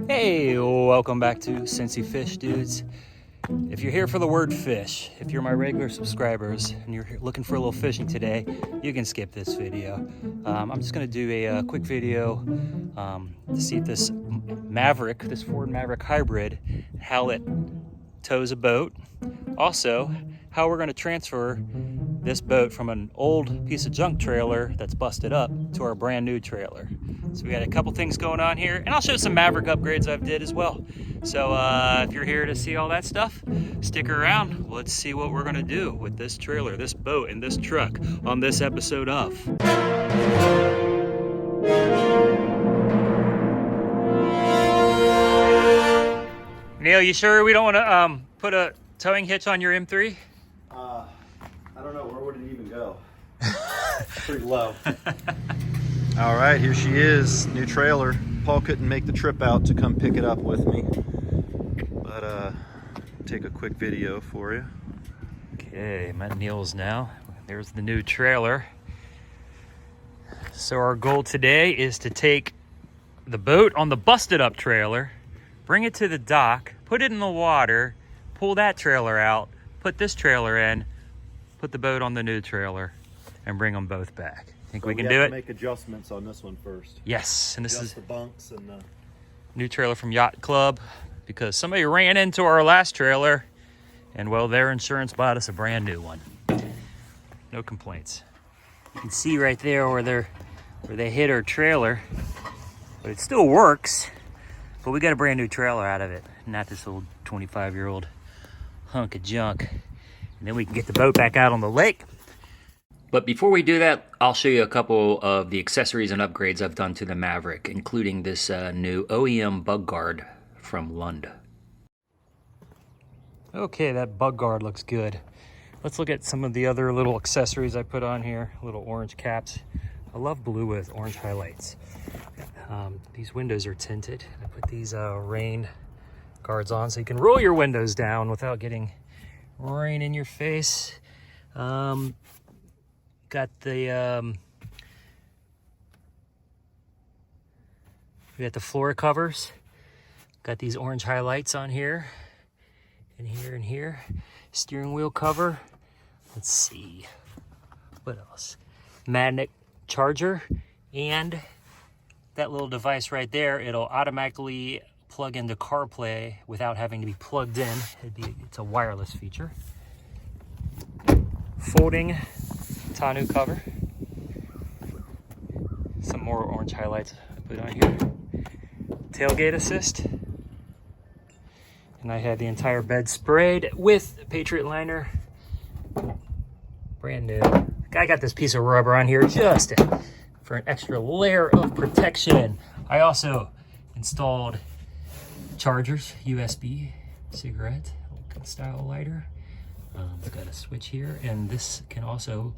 Hey, welcome back to Cincy Fish Dudes. If you're here for the word fish, if you're my regular subscribers and you're looking for a little fishing today, you can skip this video. I'm just going to do a quick video to see if this Maverick, this Ford Maverick hybrid, how it tows a boat. Also, how we're going to transfer this boat from an old piece of junk trailer that's busted up to our brand new trailer. So we got a couple things going on here, and I'll show some Maverick upgrades I've did as well. So if you're here to see all that stuff, stick around. Let's see what we're gonna do with this trailer, this boat, and this truck on this episode of. Neil, you sure we don't wanna put a towing hitch on your M3? I don't know, where would it even go? It's pretty low. All right, here she is, new trailer. Paul couldn't make the trip out to come pick it up with me, but take a quick video for you. Okay, I'm at Neil's now. There's the new trailer. So our goal today is to take the boat on the busted up trailer, bring it to the dock, put it in the water, pull that trailer out, put this trailer in, put the boat on the new trailer, and bring them both back. Think we can do it? We have to make adjustments on this one first. Yes, and this Adjust is the bunks and the new trailer from Yacht Club, because somebody ran into our last trailer, and well, their insurance bought us a brand new one. No complaints. You can see right there where they hit our trailer, but it still works. But we got a brand new trailer out of it, not this old 25-year-old hunk of junk. And then we can get the boat back out on the lake. But before we do that, I'll show you a couple of the accessories and upgrades I've done to the Maverick, including this new OEM bug guard from Lund. Okay, that bug guard looks good. Let's look at some of the other little accessories I put on here. Little orange caps. I love blue with orange highlights. These windows are tinted. I put these rain guards on so you can roll your windows down without getting rain in your face. Got the we got the floor covers. Got these orange highlights on here, and here and here. Steering wheel cover. Let's see, what else? Magnet charger, and that little device right there. It'll automatically plug into CarPlay without having to be plugged in. It's a wireless feature. Folding tonneau cover. Some more orange highlights I put on here. Tailgate assist. And I had the entire bed sprayed with Patriot liner. Brand new. I got this piece of rubber on here just for an extra layer of protection. I also installed chargers, USB cigarette style lighter. I've got a switch here, and this can also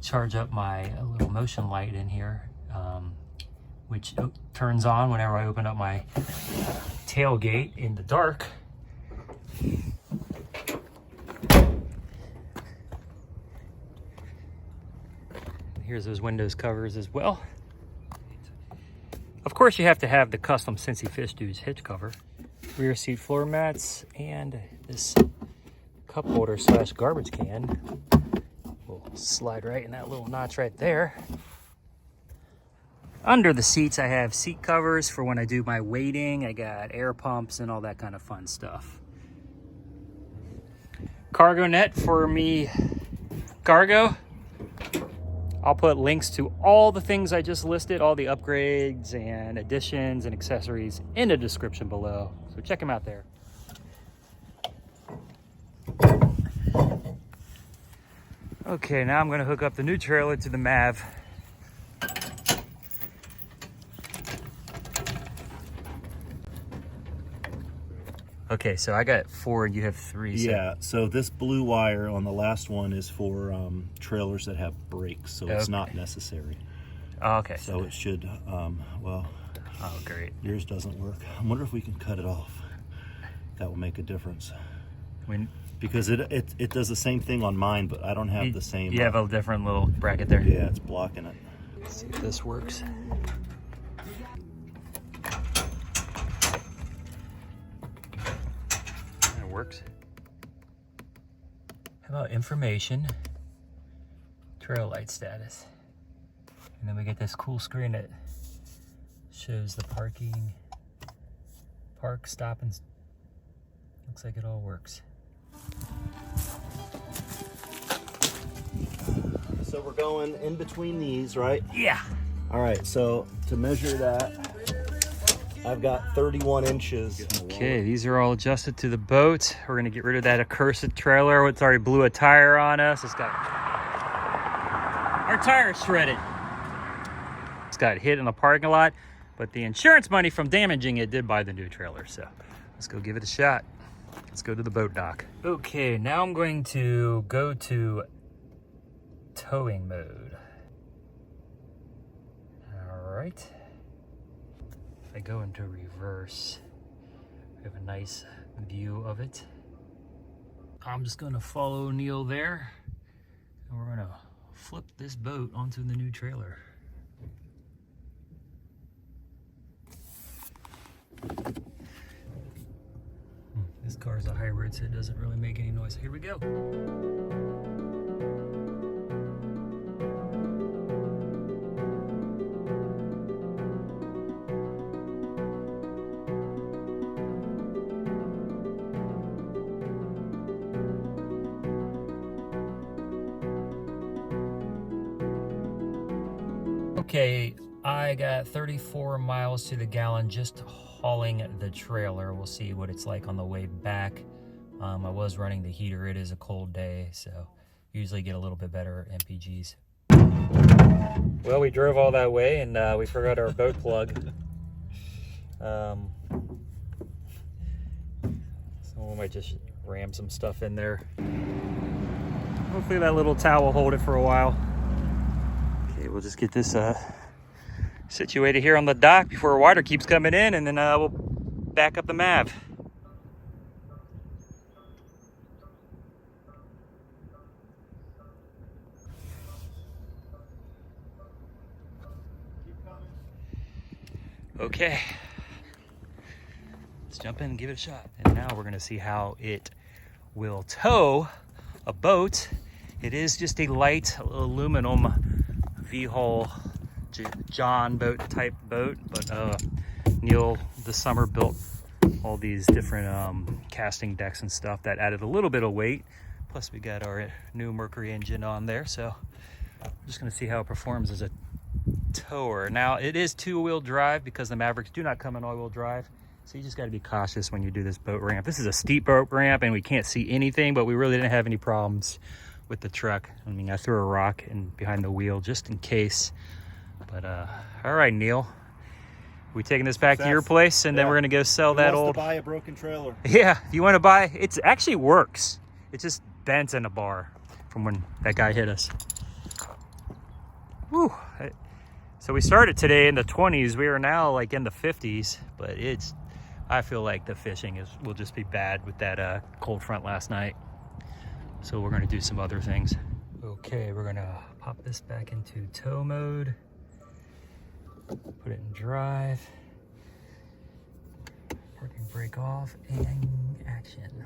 charge up my little motion light in here, which turns on whenever I open up my tailgate in the dark. Here's those windows covers as well. Of course, you have to have the custom Cincy Fish Dudes hitch cover, rear seat floor mats, and this cup holder / garbage can will slide right in that little notch right there. Under the seats, I have seat covers for when I do my wading. I got air pumps and all that kind of fun stuff. Cargo net for me cargo. I'll put links to all the things I just listed, all the upgrades and additions and accessories in the description below. So check them out there. Okay, now I'm going to hook up the new trailer to the Mav. Okay, so I got 4 and you have 3. So. Yeah, so this blue wire on the last one is for trailers that have brakes, so it's not necessary. Oh, okay. So it should, well, oh, great. Yours doesn't work. I wonder if we can cut it off. That will make a difference. Because it does the same thing on mine, but I don't have the same. You have a different little bracket there. Yeah, it's blocking it. Let's see if this works. works. How about information, trail light status, and then we get this cool screen that shows the park, stop, and looks like it all works. So we're going in between these, right? Yeah. All right, so to measure that, I've got 31 inches. Okay, these are all adjusted to the boat. We're gonna get rid of that accursed trailer. It's already blew a tire on us. It's got our tire shredded. It's got hit in the parking lot, but the insurance money from damaging it did buy the new trailer. So let's go give it a shot. Let's go to the boat dock. Okay, now I'm going to go to towing mode. All right. If I go into reverse, we have a nice view of it. I'm just gonna follow Neil there, and we're gonna flip this boat onto the new trailer. This car is a hybrid, so it doesn't really make any noise. Here we go. Okay, I got 34 miles to the gallon just hauling the trailer. We'll see what it's like on the way back. I was running the heater. It is a cold day, so usually get a little bit better MPGs. Well, we drove all that way and we forgot our boat plug. So we might just ram some stuff in there. Hopefully that little towel will hold it for a while. Okay, we'll just get this situated here on the dock before water keeps coming in, and then we'll back up the Mav. Okay, let's jump in and give it a shot. And now we're gonna see how it will tow a boat. It is just a light aluminum V-hull Jon Boat type boat, but Neil this summer built all these different casting decks and stuff that added a little bit of weight. Plus we got our new Mercury engine on there, so I'm just gonna see how it performs as a tower. Now it is two-wheel drive because the Mavericks do not come in all-wheel drive, so you just got to be cautious when you do this boat ramp. This is a steep boat ramp and we can't see anything, but we really didn't have any problems with the truck. I mean, I threw a rock in behind the wheel just in case. But all right, Neil, we taking this back to your place, and then we're gonna go sell that old. To buy a broken trailer. Yeah, if you want to buy, it actually works. It's just bent in a bar from when that guy hit us. Woo. So we started today in the 20s. We are now like in the 50s, but I feel like the fishing will just be bad with that cold front last night. So we're gonna do some other things. Okay, we're gonna pop this back into tow mode. Put it in drive. Parking brake off and action.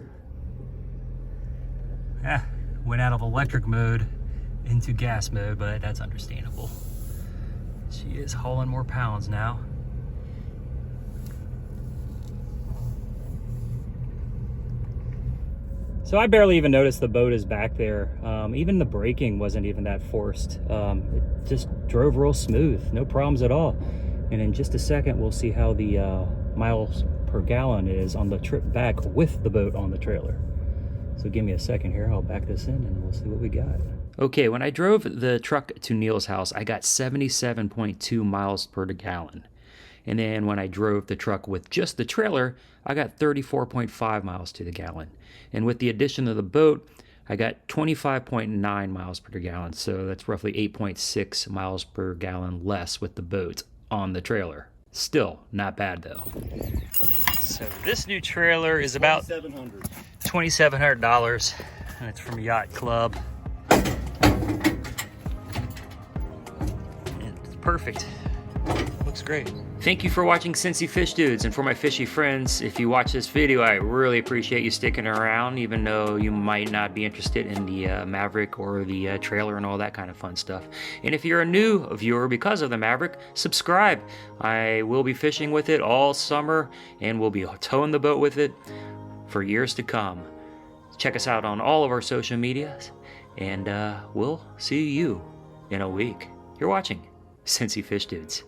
Went out of electric mode into gas mode, but that's understandable. She is hauling more pounds now. So I barely even noticed the boat is back there. Even the braking wasn't even that forced. It just drove real smooth, no problems at all. And in just a second, we'll see how the miles per gallon is on the trip back with the boat on the trailer. So give me a second here, I'll back this in and we'll see what we got. Okay, when I drove the truck to Neil's house, I got 77.2 miles per gallon. And then when I drove the truck with just the trailer, I got 34.5 miles to the gallon. And with the addition of the boat, I got 25.9 miles per gallon. So that's roughly 8.6 miles per gallon less with the boat on the trailer. Still not bad though. So this new trailer is about $2,700, and it's from Yacht Club. It's perfect. Looks great. Thank you for watching Cincy Fish Dudes, and for my fishy friends, if you watch this video, I really appreciate you sticking around, even though you might not be interested in the Maverick or the trailer and all that kind of fun stuff. And if you're a new viewer because of the Maverick, subscribe. I will be fishing with it all summer, and we'll be towing the boat with it for years to come. Check us out on all of our social medias, and we'll see you in a week. You're watching Cincy Fish Dudes.